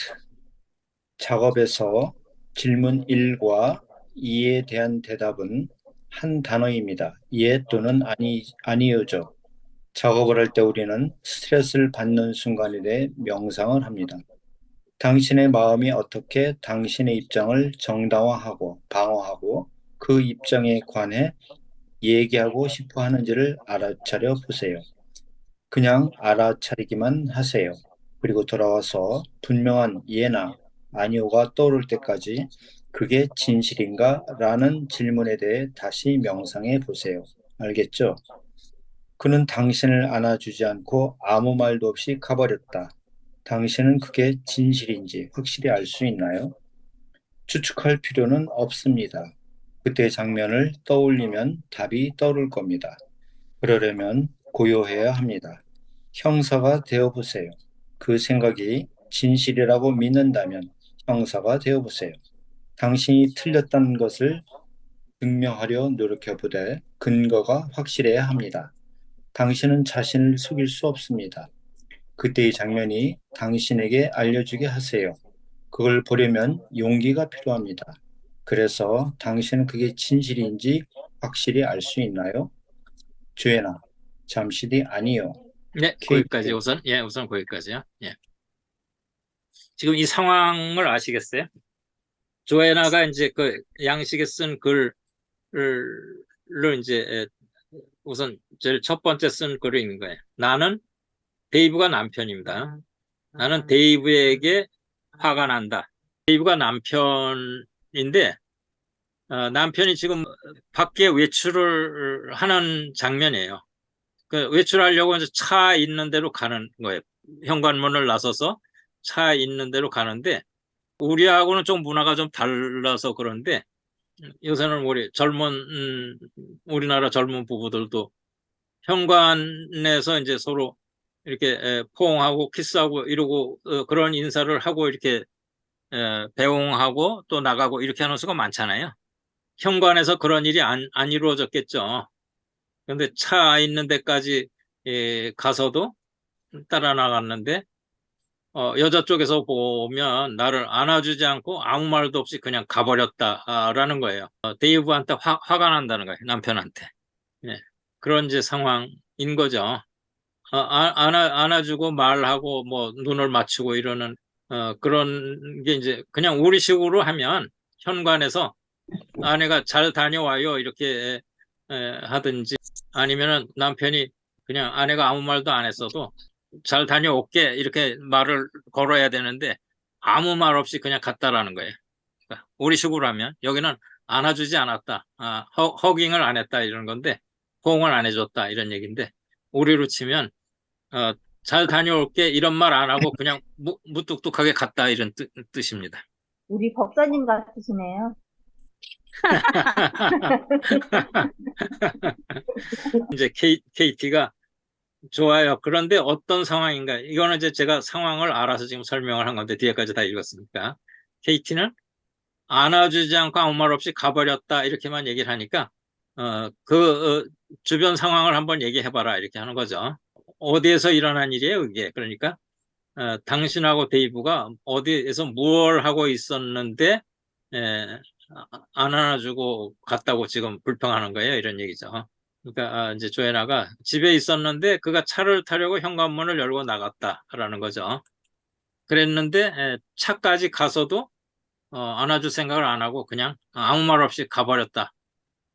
작업에서 질문 1과 2에 대한 대답은 한 단어입니다. 예 또는 아니요죠. 작업을 할 때 우리는 스트레스를 받는 순간에 대해 명상을 합니다. 당신의 마음이 어떻게 당신의 입장을 정당화하고 방어하고 그 입장에 관해 얘기하고 싶어 하는지를 알아차려 보세요. 그냥 알아차리기만 하세요. 그리고 돌아와서 분명한 예나 아니오가 떠오를 때까지 그게 진실인가? 라는 질문에 대해 다시 명상해 보세요. 알겠죠? 그는 당신을 안아주지 않고 아무 말도 없이 가버렸다. 당신은 그게 진실인지 확실히 알 수 있나요? 추측할 필요는 없습니다. 그때 장면을 떠올리면 답이 떠오를 겁니다. 그러려면 고요해야 합니다. 형사가 되어보세요. 그 생각이 진실이라고 믿는다면 형사가 되어보세요. 당신이 틀렸다는 것을 증명하려 노력해보되 근거가 확실해야 합니다. 당신은 자신을 속일 수 없습니다. 그때의 장면이 당신에게 알려주게 하세요. 그걸 보려면 용기가 필요합니다. 그래서 당신은 그게 진실인지 확실히 알 수 있나요? 주애나, 잠시 뒤 아니요. 네, 케이트. 거기까지 우선 거기까지요. 예. 지금 이 상황을 아시겠어요? 조애나가 이제 그 양식에 쓴 글을 이제 우선 제일 첫 번째 쓴 글이 있는 거예요. 나는 데이브가 남편입니다. 나는 데이브에게 화가 난다. 데이브가 남편인데 남편이 지금 밖에 외출을 하는 장면이에요. 그 외출하려고 이제 차 있는 데로 가는 거예요. 현관문을 나서서 차 있는 데로 가는데 우리하고는 좀 문화가 좀 달라서 그런데 요새는 우리나라 젊은 부부들도 현관에서 이제 서로 이렇게 포옹하고 키스하고 이러고 그런 인사를 하고 이렇게 배웅하고 또 나가고 이렇게 하는 수가 많잖아요. 현관에서 그런 일이 안 이루어졌겠죠. 그런데 차 있는 데까지 가서도 따라 나갔는데 여자 쪽에서 보면 나를 안아주지 않고 아무 말도 없이 그냥 가버렸다라는 거예요. 데이브한테 화가 난다는 거예요. 남편한테. 예. 그런 이제 상황인 거죠. 안아주고 말하고 뭐 눈을 맞추고 이러는 그런 게 이제 그냥 우리식으로 하면 현관에서 아내가 잘 다녀와요 이렇게 하든지 아니면은 남편이 그냥 아내가 아무 말도 안 했어도 잘 다녀올게 이렇게 말을 걸어야 되는데 아무 말 없이 그냥 갔다라는 거예요. 그러니까 우리식으로 하면 여기는 안아주지 않았다, 허깅을 안 했다 이런 건데 호응을 안 해줬다 이런 얘기인데 우리로 치면 잘 다녀올게 이런 말 안 하고 그냥 무뚝뚝하게 갔다 이런 뜻입니다. 우리 법사님 같으시네요. 이제 KT가 좋아요. 그런데 어떤 상황인가? 이거는 이제 제가 상황을 알아서 지금 설명을 한 건데 뒤에까지 다 읽었으니까. KT는 안아주지 않고 아무 말 없이 가버렸다 이렇게만 얘기를 하니까 주변 상황을 한번 얘기해봐라 이렇게 하는 거죠. 어디에서 일어난 일이에요, 이게? 그러니까 당신하고 데이브가 어디에서 뭘 하고 있었는데 안 안아주고 갔다고 지금 불평하는 거예요, 이런 얘기죠. 그러니까 이제 조애나가 집에 있었는데 그가 차를 타려고 현관문을 열고 나갔다라는 거죠. 그랬는데 차까지 가서도 안아줄 생각을 안 하고 그냥 아무 말 없이 가버렸다.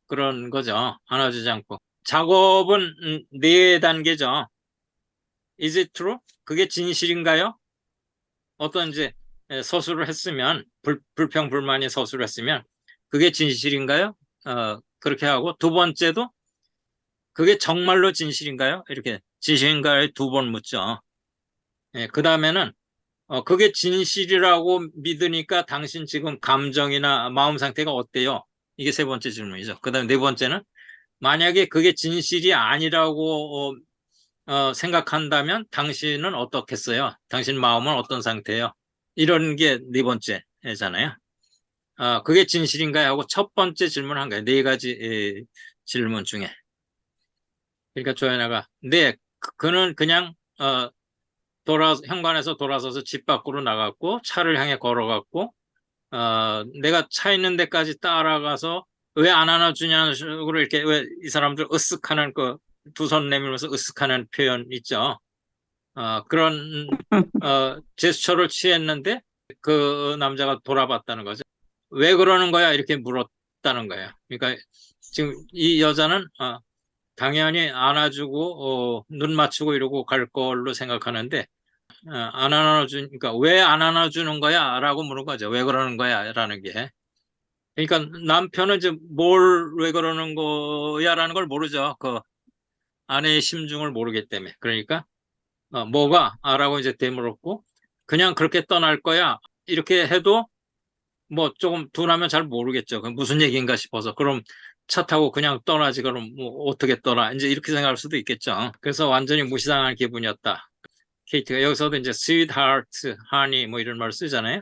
그런 거죠. 안아주지 않고. 작업은 네 단계죠. Is it true? 그게 진실인가요? 어떤 이제 서술을 했으면 불평불만이 서술을 했으면 그게 진실인가요? 그렇게 하고 두 번째도 그게 정말로 진실인가요? 이렇게 진실인가요? 두 번 묻죠. 그 다음에는 그게 진실이라고 믿으니까 당신 지금 감정이나 마음 상태가 어때요? 이게 세 번째 질문이죠. 그 다음에 네 번째는 만약에 그게 진실이 아니라고 생각한다면 당신은 어떻겠어요? 당신 마음은 어떤 상태예요? 이런 게 네 번째잖아요. 그게 진실인가요? 하고 첫 번째 질문을 한 거예요. 네 가지 질문 중에. 그러니까 조연아가 네, 그는 그냥 현관에서 돌아서서 집 밖으로 나갔고 차를 향해 걸어갔고 내가 차 있는 데까지 따라가서 왜 안 안아주냐는 식으로 이렇게 왜 이 사람들 으쓱하는 그 두 손 내밀면서 으쓱하는 표현 있죠. 그런 제스처를 취했는데 그 남자가 돌아봤다는 거죠. 왜 그러는 거야? 이렇게 물었다는 거예요. 그러니까 지금 이 여자는 당연히 안아주고 눈 맞추고 이러고 갈 걸로 생각하는데 안 안아주니까 왜 안 안아주는 거야? 라고 물은 거죠. 왜 그러는 거야? 라는 게. 그러니까 남편은 이제 왜 그러는 거야? 라는 걸 모르죠. 그 아내의 심중을 모르기 때문에. 그러니까 뭐가? 라고 이제 되물었고 그냥 그렇게 떠날 거야? 이렇게 해도 뭐 조금 둔하면 잘 모르겠죠. 그 무슨 얘기인가 싶어서. 그럼 차 타고 그냥 떠나지 그럼 뭐 어떻게 떠나 이제 이렇게 생각할 수도 있겠죠. 그래서 완전히 무시당한 기분이었다. 케이트가 여기서도 이제 sweetheart, honey 뭐 이런 말 쓰잖아요.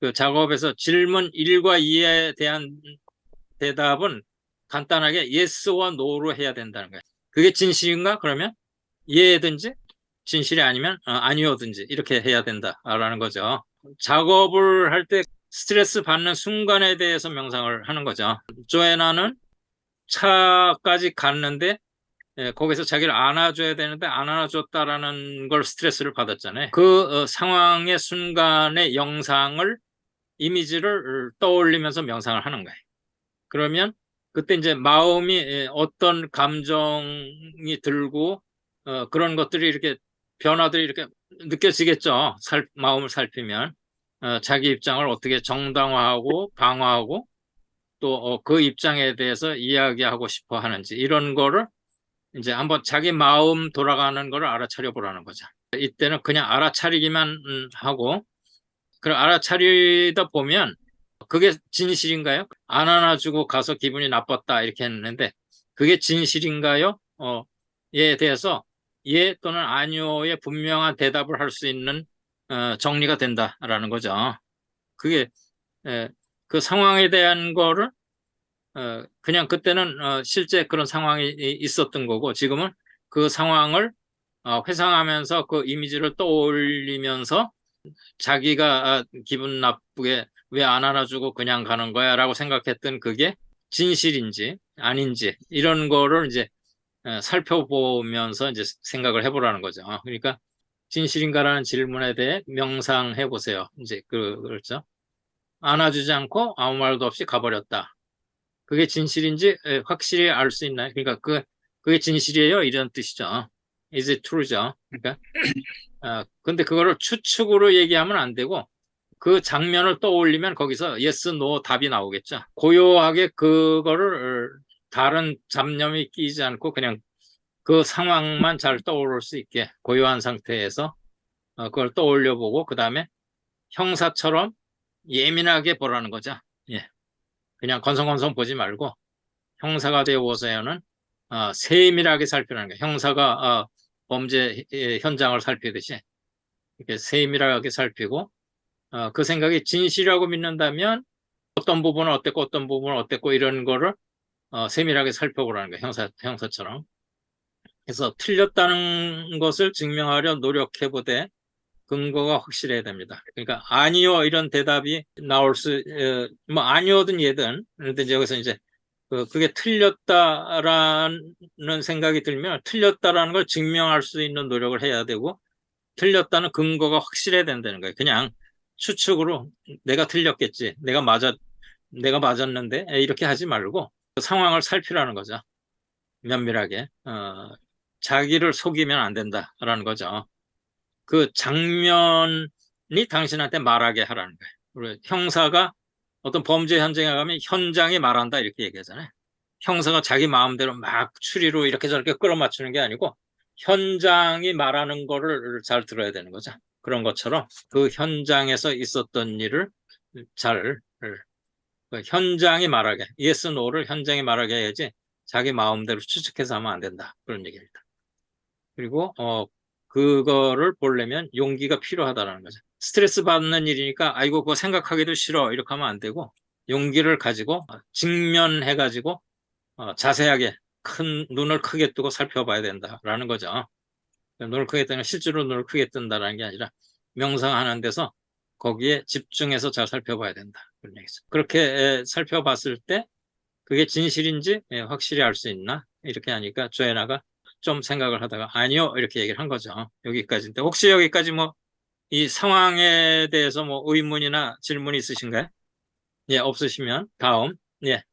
그 작업에서 질문 1과 2에 대한 대답은 간단하게 yes와 no로 해야 된다는 거예요. 그게 진실인가? 그러면 예든지 진실이 아니면 아니오든지 이렇게 해야 된다라는 거죠. 작업을 할 때 스트레스 받는 순간에 대해서 명상을 하는 거죠. 조애나는 차까지 갔는데 거기서 자기를 안아줘야 되는데 안 안아줬다라는 걸 스트레스를 받았잖아요. 그 상황의 순간의 영상을 이미지를 떠올리면서 명상을 하는 거예요. 그러면 그때 이제 마음이 어떤 감정이 들고 그런 것들이 이렇게 변화들이 이렇게 느껴지겠죠. 마음을 살피면 자기 입장을 어떻게 정당화하고 방어하고 또 그 입장에 대해서 이야기하고 싶어 하는지 이런 거를 이제 한번 자기 마음 돌아가는 거를 알아차려 보라는 거죠. 이때는 그냥 알아차리기만 하고 그걸 알아차리다 보면 그게 진실인가요? 안 안아주고 가서 기분이 나빴다 이렇게 했는데 그게 진실인가요? 에 대해서 예 또는 아니오의 분명한 대답을 할 수 있는 정리가 된다라는 거죠. 그게 그 상황에 대한 거를 그냥 그때는 실제 그런 상황이 있었던 거고 지금은 그 상황을 회상하면서 그 이미지를 떠올리면서 자기가 기분 나쁘게 왜 안 안아주고 그냥 가는 거야 라고 생각했던 그게 진실인지 아닌지 이런 거를 이제 살펴보면서 이제 생각을 해보라는 거죠. 그러니까 진실인가라는 질문에 대해 명상해 보세요. 이제 그렇죠. 안아주지 않고 아무 말도 없이 가버렸다. 그게 진실인지 확실히 알 수 있나요? 그러니까 그게 진실이에요? 이런 뜻이죠. Is it true죠? 그러니까 근데 그거를 추측으로 얘기하면 안 되고 그 장면을 떠올리면 거기서 yes, no 답이 나오겠죠. 고요하게 그거를 다른 잡념이 끼지 않고 그냥 그 상황만 잘 떠오를 수 있게 고요한 상태에서 그걸 떠올려 보고 그 다음에 형사처럼 예민하게 보라는 거죠. 예. 그냥 건성건성 보지 말고 형사가 되어서는 세밀하게 살피라는 거예요. 형사가 범죄 현장을 살피듯이 이렇게 세밀하게 살피고 그 생각이 진실이라고 믿는다면 어떤 부분은 어땠고 어떤 부분은 어땠고 이런 거를 세밀하게 살펴보라는 거예요. 형사처럼. 그래서 틀렸다는 것을 증명하려 노력해보되 근거가 확실해야 됩니다. 그러니까 아니요 이런 대답이 나올 뭐 아니오든 예든 그런데 이제 여기서 이제 그게 틀렸다라는 생각이 들면 틀렸다라는 걸 증명할 수 있는 노력을 해야 되고 틀렸다는 근거가 확실해야 된다는 거예요. 그냥 추측으로 내가 틀렸겠지. 내가 맞았는데 이렇게 하지 말고 그 상황을 살피라는 거죠. 면밀하게. 자기를 속이면 안 된다라는 거죠. 그 장면이 당신한테 말하게 하라는 거예요. 그리고 형사가 어떤 범죄 현장에 가면 현장이 말한다 이렇게 얘기하잖아요. 형사가 자기 마음대로 막 추리로 이렇게 저렇게 끌어맞추는 게 아니고 현장이 말하는 거를 잘 들어야 되는 거죠. 그런 것처럼 그 현장에서 있었던 일을 잘 현장이 말하게 yes, no를 현장이 말하게 해야지 자기 마음대로 추측해서 하면 안 된다. 그런 얘기입니다. 그리고 그거를 보려면 용기가 필요하다는 거죠. 스트레스 받는 일이니까 아이고 그거 생각하기도 싫어 이렇게 하면 안 되고 용기를 가지고 직면해 가지고 자세하게 눈을 크게 뜨고 살펴봐야 된다라는 거죠. 눈을 크게 뜨는 실제로 눈을 크게 뜬다라는 게 아니라 명상하는 데서 거기에 집중해서 잘 살펴봐야 된다 그런 얘기죠. 그렇게 살펴봤을 때 그게 진실인지 확실히 알 수 있나 이렇게 하니까 조애나가 좀 생각을 하다가 아니요 이렇게 얘기를 한 거죠. 여기까지인데 혹시 여기까지 뭐 이 상황에 대해서 뭐 의문이나 질문이 있으신가요? 예, 없으시면 다음. 예.